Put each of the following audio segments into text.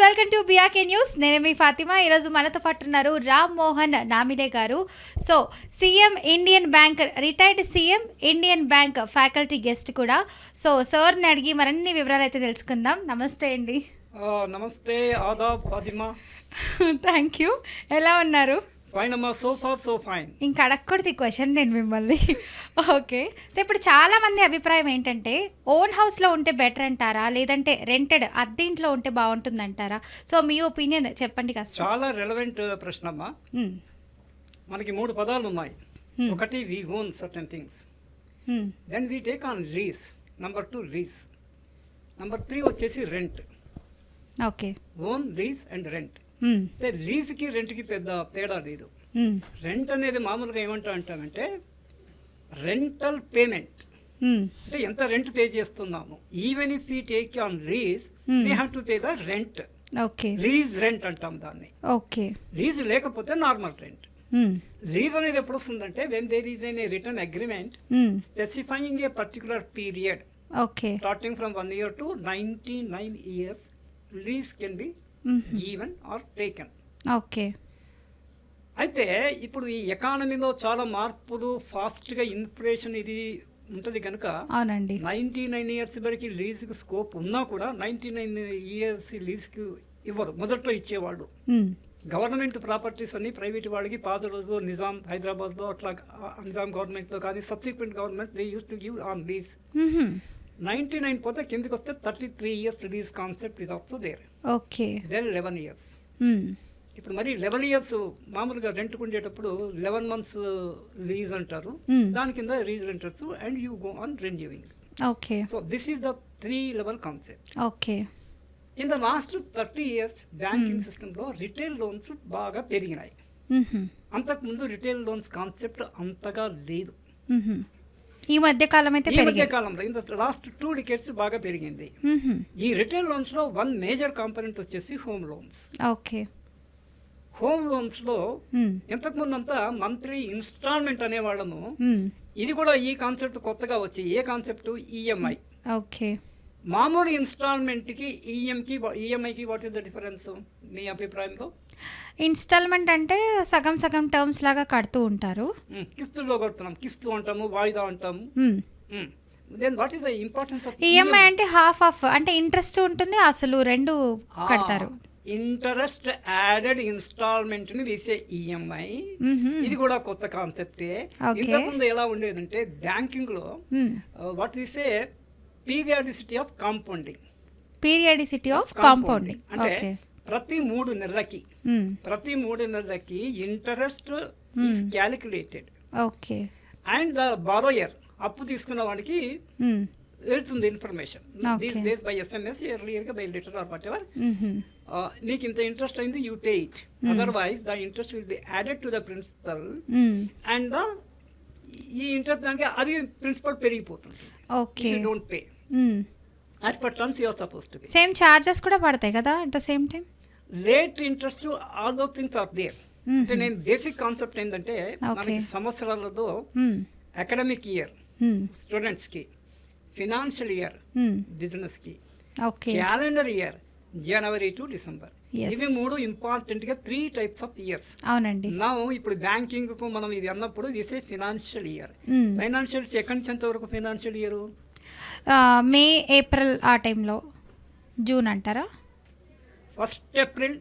Welcome to BRK news. నేను మీ ఫాతిమా. ఈరోజు మనతో పాటు ఉన్నారు రామ్ మోహన్ నామిడే గారు. So CM Indian bank, retired CM Indian bank faculty guest కూడా. సో సార్ని అడిగి మరిన్ని వివరాలు అయితే తెలుసుకుందాం. నమస్తే అండి. నమస్తే, ఆదాబ్ ఫాతిమా. Thank you. ఎలా ఉన్నారు? ఫైన్ అమ్మా, సో ఫార్ సో ఫైన్. ఇంకా అడగకూడదు ఈ క్వశ్చన్ నేను మిమ్మల్ని. ఓకే, సో ఇప్పుడు చాలామంది అభిప్రాయం ఏంటంటే ఓన్ హౌస్లో ఉంటే బెటర్ అంటారా, లేదంటే రెంటెడ్ అద్దెంట్లో ఉంటే బాగుంటుంది అంటారా? సో మీ ఒపీనియన్ చెప్పండి కాస్త. చాలా రెలవెంట్ ప్రశ్న అమ్మా. మనకి 3 పదాలు ఉన్నాయి. ఒకటి we own certain things, then we take on lease, number 2 lease, number 3 వచ్చేసి rent. Okay, own, lease and rent. లీజ్కి రెంట్కి పెద్ద తేడా లేదు. రెంట్ అనేది మామూలుగా ఏమంటామంటే రెంటల్ పేమెంట్, అంటే ఎంత రెంట్ పే చేస్తున్నాము. Even if you take on lease we have to pay the rent. Okay, lease rent అంటాం దాన్ని. ఓకే, లీజ్ లేకపోతే నార్మల్ రెంట్. లీజ్ అనేది ఎప్పుడు వస్తుందంటే when there is a written agreement specifying a particular period, okay, starting from 1 year to 99 years, lease can be given or taken. Okay, అయితే ఇప్పుడు ఈ ఎకానమీలో చాలా మార్పులు, ఫాస్ట్గా ఇన్ఫ్లేషన్ ఇది ఉంటుంది కనుక అవునండి, 99 years వరకు లీజ్కి స్కోప్ ఉన్నా కూడా 99 years లీజ్కి ఇవ్వరు. మొదట్లో ఇచ్చేవాళ్ళు. గవర్నమెంట్ ప్రాపర్టీస్ అన్ని ప్రైవేట్ వాళ్ళకి పాత రోజు నిజాం హైదరాబాద్లో అట్లా నిజాం గవర్నమెంట్లో కానీ subsequent government they used to give on lease. 99 పోతే కిందకి వస్తే 33 years లీజ్ కాన్సెప్ట్ ఇది also there. Okay, then 11 years. ఇప్పుడు మరి 11 years మామూలుగా రెంట్కు ఉండేటప్పుడు 11 months లీజ్ అంటారు. దాని కింద lease renters and you go on renewing. Okay, so this is the 3 level concept. Okay, in the last 30 years banking సిస్టంలో retail loans బాగా పెరిగినాయి. అంతకుముందు రిటైల్ లోన్స్ కాన్సెప్ట్ అంతగా లేదు. ఈ మధ్య కాలం అయితే ఈ మధ్య కాలంలో ఇన్ ద లాస్ట్ 2 decades బాగా పెరిగింది. ఈ రిటైల్ లోన్స్ లో 1 మేజర్ కాంపోనెంట్ వచ్చేసి home loans. Okay, home loans లో ఇంతకుముందు అంతా మంత్లీ ఇన్స్టాల్మెంట్ అనేవాళ్ళము. ఇది కూడా ఈ కాన్సెప్ట్ కొత్తగా వచ్చి ఏ కాన్సెప్ట్ ఈఎంఐ. ఓకే, మామూలు ఇన్స్టాల్మెంట్ కి ఈఎంఐకి వాట్ ఇస్ ద డిఫరెన్స్ మీ అభిప్రాయంలో? ఇన్స్టాల్మెంట్ అంటే సగం సగం టర్మ్స్ లాగా కడుతూ ఉంటారు. కిస్తుల్లో కడుతున్నాం, కిస్తు అంటాము, వాయిదా అంటాము. Then what is the importance of EMI? అంటే హాఫ్ ఆఫ్, అంటే ఇంట్రెస్ట్ ఉంటుంది, అసలు రెండు కడతారు. ఇంట్రెస్ట్ యాడెడ్ ఇన్స్టాల్మెంట్ ని తీసే ఈఎంఐ. ఇది కూడా కొత్త కాన్సెప్టే. ఇంతకుముందు ఎలా ఉండేదంటే బ్యాంకింగ్ లో వాట్ తీసే periodicity of compounding. Periodicity of compounding అంటే ప్రతి 3 నెలలకి interest is calculated. Okay, and the borrower అప్పు తీసుకున్న వాడికి వెళ్తుంది information these days by SMS, ఎర్లియర్గా by letter or whatever. నీకు ఇంత ఇంట్రెస్ట్ అయింది, you pay it. Otherwise the interest will be added to the principal and ఈ interest దానికి అది ప్రిన్సిపల్ పెరిగిపోతుంది. Okay, don't pay as per terms you are supposed to pay. Same charges కూడా పడతాయి కదా at the same time? Late interest, all those things are there. అంటే నేను basic concept ఏంటంటే మనకి సంవత్సరాలతో అకాడమిక్ ఇయర్ స్టూడెంట్స్కి, ఫినాన్షియల్ ఇయర్ బిజినెస్కి, calendar year January to December. ఇవి 3 ఇంపార్టెంట్ గా 3 types ఆఫ్ ఇయర్స్. అవునండి. నా ఇప్పుడు బ్యాంకింగ్ కు మనం ఇది అన్నప్పుడు this A financial year. Financial second నుంచి ఎంత వరకు ఫైనాన్షియల్ ఇయర్? మే, ఏప్రిల్ ఆ టైంలో. జూన్ అంటారా? 1st April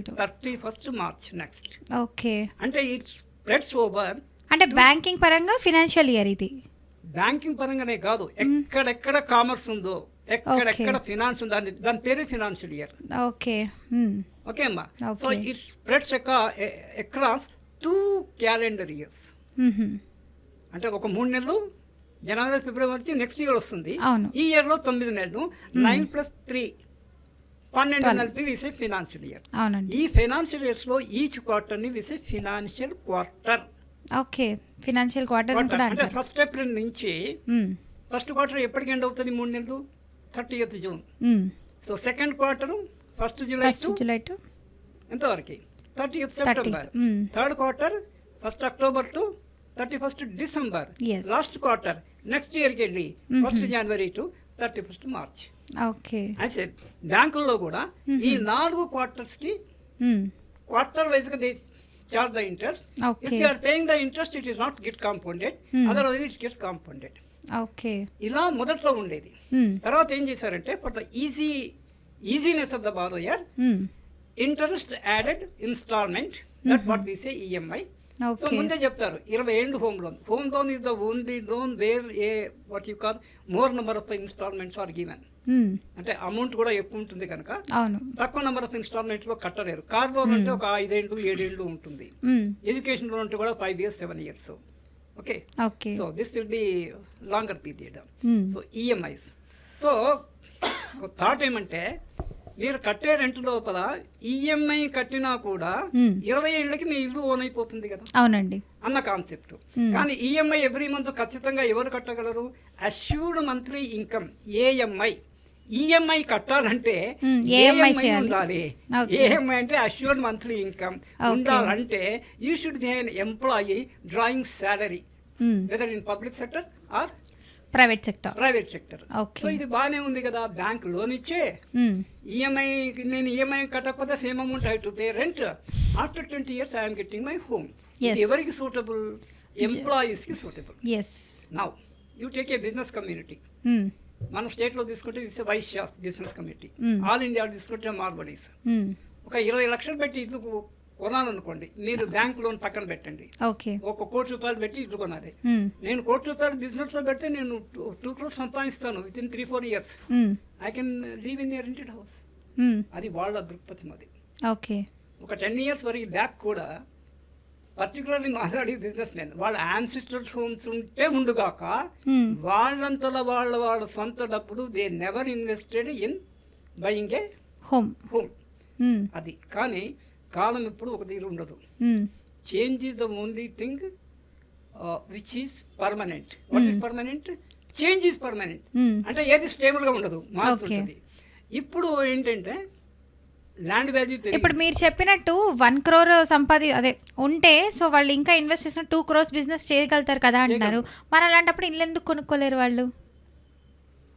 to 31st March next. Okay, అంటే ఇట్ స్ప్రెడ్స్ ఓవర్. అంటే బ్యాంకింగ్ పరంగా ఫినాన్షియల్ ఇయర్ ఇది. బ్యాంకింగ్ పరంగానే కాదు, ఎక్కడెక్కడ కామర్స్ ఉందో, ఎక్కడెక్కడ ఫినాన్స్ ఉందో దాని పేరే ఫినాన్షియల్ ఇయర్. ఓకే, ఓకే అమ్మా. So it spreads across 2 calendar years. అంటే ఒక 3 నెలలు, జనవరి ఫిబ్రవరి నుంచి నెక్స్ట్ ఇయర్ వస్తుంది. ఈ ఇయర్లో 9 నెలలు, 9 + 3 12 నెలలు వీసే ఫినాన్షియల్ ఇయర్. ఈ ఫైనాన్షియల్ ఇయర్స్లో ఈచ్ క్వార్టర్ని వీసే financial quarter. Okay, financial quarter అంటే 1st April నుంచి ఫస్ట్ క్వార్టర్ ఎప్పటికి ఎండ్ అవుతుంది? 3 నెలలు, 30th June. So second quarter 1st July to ఎంతవరకు? 30th September. Third quarter 1st October to 31st December. Last quarter next ఇయర్కి వెళ్ళి 1st January to 31st March. Okay. అయితే బ్యాంకుల్లో కూడా ఈ 4 క్వార్టర్స్కి క్వార్టర్ వైజ్గా they charge the interest. Okay. If you are paying the interest, it is not get compounded. Otherwise, it gets compounded. Okay. ఇలా మొదట్లో ఉండేది. తర్వాత ఏం చేశారంటే for the easiness of the borrower interest added instalment, that what we say EMI. So ముందే చెప్తారు 20 ఏళ్ళు home loan is the only loan where a what you call more number of instalments are given. అంటే amount కూడా ఎక్కువ ఉంటుంది కనుక తక్కువ number of instalment లో కట్టలేరు. కార్ లోన్ అంటే ఒక 5 ఏళ్ళు 7 ఏళ్ళు ఉంటుంది. ఎడ్యుకేషన్ లోన్ అంటే కూడా 5 years 7 years. Okay. So this will be longer period. So EMIs. So thought ఏమంటే మీరు కట్టే రెంట్ లోపల ఈఎంఐ కట్టినా కూడా 20 ఏళ్ళకి మీ ఇల్లు ఓన్ అయిపోతుంది కదా. అవునండి అన్న కాన్సెప్ట్. కానీ ఈఎంఐ ఎవ్రీ మంత్ ఖచ్చితంగా ఎవరు కట్టగలరు? Assured monthly income AMI. EMI కట్టాలంటే ఏఎంఐ ఉండాలి. ఏఎంఐ అంటే అష్యూర్డ్ మంత్లీ ఇన్కమ్ ఉండాలంటే you should be an employee drawing salary, whether in public sector or private sector. So ఇది బాగానే ఉంది కదా. బ్యాంక్ లోన్ ఇచ్చే ఈఎంఐ, నేను ఈఎంఐ కట్టకపోతే same amount I to pay rent. After 20 years I'm getting my home. ఎవరికి suitable? Employees కి suitable. Now you take a business community. మన స్టేట్లో తీసుకుంటే it's Vaishya business community. All India తీసుకుంటే మార్బడీస్. ఒక 20 లక్షలు పెట్టి ఇల్లు కొనాలనుకోండి, మీరు బ్యాంక్ లోన్ పక్కన పెట్టండి. 1 కోటి రూపాయలు పెట్టి ఇల్లు కొనాలి. నేను 1 కోటి రూపాయలు బిజినెస్ లో పెడితే నేను 2 crores సంపాదిస్తాను with in 3-4 years. I can leave in a rented house. అది వాళ్ళ దృక్పథం. అది ఒక 10 years వరకు బ్యాక్ కూడా పర్టికులర్లీ మాట్లాడి బిజినెస్ మెన్ వాళ్ళ యాన్సిస్టర్స్ హోమ్స్ ఉంటే ఉండుగాక వాళ్ళంతలో వాళ్ళ సొంత డబ్బులు they never invested in buying A home. అది కానీ కాలం ఎప్పుడు ఒక తీరు ఉండదు. Change is the only thing which is permanent. What is permanent? Change is permanent. అంటే ఏది స్టేబుల్గా ఉండదు, మారుతుంటుంది. ఇప్పుడు ఏంటంటే ల్యాండ్ వాల్యూ. ఇప్పుడు మీరు చెప్పినట్టు 1 crore అదే ఉంటే సో వాళ్ళు ఇంకా ఇన్వెస్ట్ చేసిన 2 crores బిజినెస్ చేయగలుగుతారు కదా అంటున్నారు. మరి అలాంటప్పుడు ఇల్లు ఎందుకు కొనుక్కోలేరు వాళ్ళు?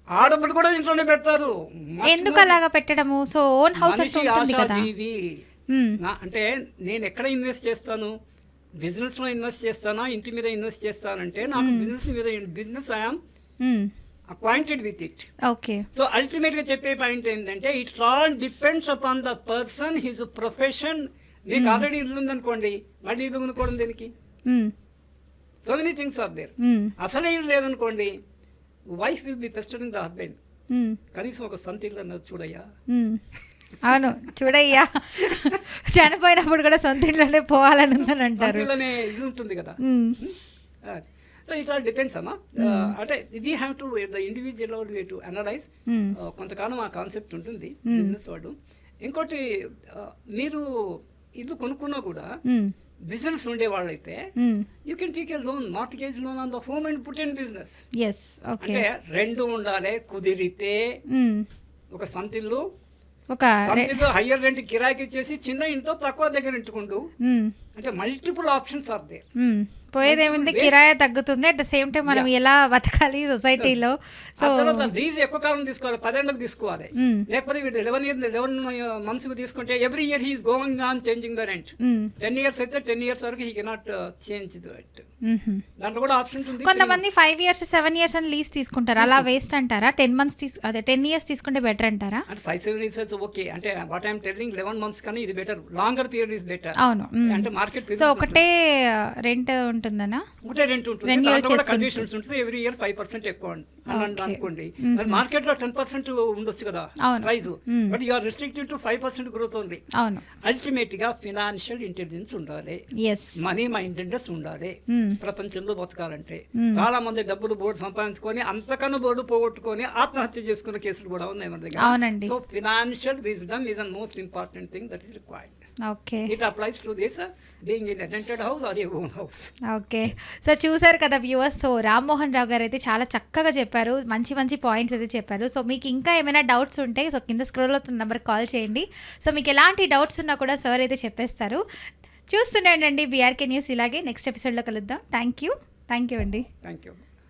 ఆడప్పుడు కూడా ఇంట్లోనే పెడతారు. ఎందుకు అలాగా పెట్టడము? సో ఓన్ హౌస్ ఉంటుంది కదా. అంటే నేను ఎక్కడ ఇన్వెస్ట్ చేస్తాను? బిజినెస్ లో ఇన్వెస్ట్ చేస్తానా, ఇంటి మీద ఇన్వెస్ట్ చేస్తానంటే నాకు business I'm acquainted with it. So ultimate గా చెప్పే పాయింట్ ఏంటంటే it all depends upon the person, his profession. మీకు ఆల్రెడీ ఇల్లు ఉందనుకోండి, మళ్ళీ ఇల్లు కొనుక్కోవడం దేనికి? So many things are there. అసలే ఇల్లు లేదనుకోండి, wife will be pestering the husband. కనీసం ఒక సొంత ఇల్లు అన్నది చూడయ్యా. అవును చూడయ్యా, చనిపోయినప్పుడు కూడా సొంత ఇంట్లోనే పోవాలని ఉందని అంటారు. ఇది ఉంటుంది కదా. సో ఇట్ ఆల్ డిపెండ్స్ అమ్మా. అంటే we have to the individual way to analyse. కొంతకాలం ఆ కాన్సెప్ట్ ఉంటుంది బిజినెస్ వాడు. ఇంకోటి మీరు ఇల్లు కొనుక్కున్నా కూడా బిజినెస్ ఉండే వాళ్ళైతే you can take a loan, mortgage loan on the home and put in business. అంటే 2 ఉండాలి. కుదిరితే ఒక సొంతిల్లు, హయ్యర్ రెంట్ కిరాయికి ఇచ్చేసి చిన్న ఇంట్లో తక్కువ దగ్గర ఇంటుకుంటూ, అంటే మల్టిపుల్ ఆప్షన్స్ ఆర్ దేర్. పోయేదేమింది, కిరాయి తగ్గుతుంది, అట్ ద సేమ్ టైం మనం ఎలా బతకాలి సొసైటీలో. సో లీజ్ ఎక్కువ కాలం తీసుకోవాలి, 10 ఏళ్ళకి తీసుకోవాలి. లేకపోతే 11 months తీసుకుంటే every year he is going on changing the rent. 10 years అయితే 10 years వరకు he cannot change the rent. దాంట్లో కూడా ఆప్షన్ ఉంది. కొంతమంది 5 years 7 years అని లీజ్ తీసుకుంటారు. అలా వేస్ట్ అంటారా? 10 months 10 years తీసుకుంటే బెటర్ అంటారా? అంటే 5-7 years ఓకే. అంటే వాట్ ఐఎమ్ టెల్లింగ్ 11 months కానీ ఇది better. Longer period is better. అవును. అంటే మార్కెట్ సో ఒకటే రెంట్ ఉంటుందనా? ఒకటే రెంట్ ఉంటుంది. కండిషన్స్ ఉంటుంది. ఎవ్రీ ఇయర్ 5% ఎక్కువ అనుకోండి. మార్కెట్ లో 10% ఉండొచ్చు కదా price, but you are restricted to 5% growth only. Ultimate గా ఫైనాన్షియల్ ఇంటెలిజెన్స్ ఉండాలి, మనీ మైండెడ్నెస్ ఉండాలి. ప్రపంచంలో బతకాలంటే చాలా మంది డబ్బులు బోర్డు సంపాదించుకొని అంతకన్నా బోర్డు పోగొట్టుకొని ఆత్మహత్య చేసుకున్న కేసులు కూడా ఉన్నాయి మన దగ్గర. So financial wisdom is the most important thing that is required. It applies to this being in a rented house or a own house. So చూసారు కదా వ్యూవర్స్. సో రామ్మోహన్ రావు గారు అయితే చాలా చక్కగా చెప్పారు, మంచి మంచి పాయింట్స్ అయితే చెప్పారు. సో మీకు ఇంకా ఏమైనా డౌట్స్ ఉంటే సో కింద స్క్రోల్ అవుతున్న నెంబర్కి కాల్ చేయండి. సో మీకు ఎలాంటి డౌట్స్ ఉన్నా కూడా సార్ అయితే చెప్పేస్తారు. చూస్తుండండి బీఆర్కే న్యూస్. ఇలాగే నెక్స్ట్ ఎపిసోడ్లో కలుద్దాం. థ్యాంక్ యూ అండి. Thank you.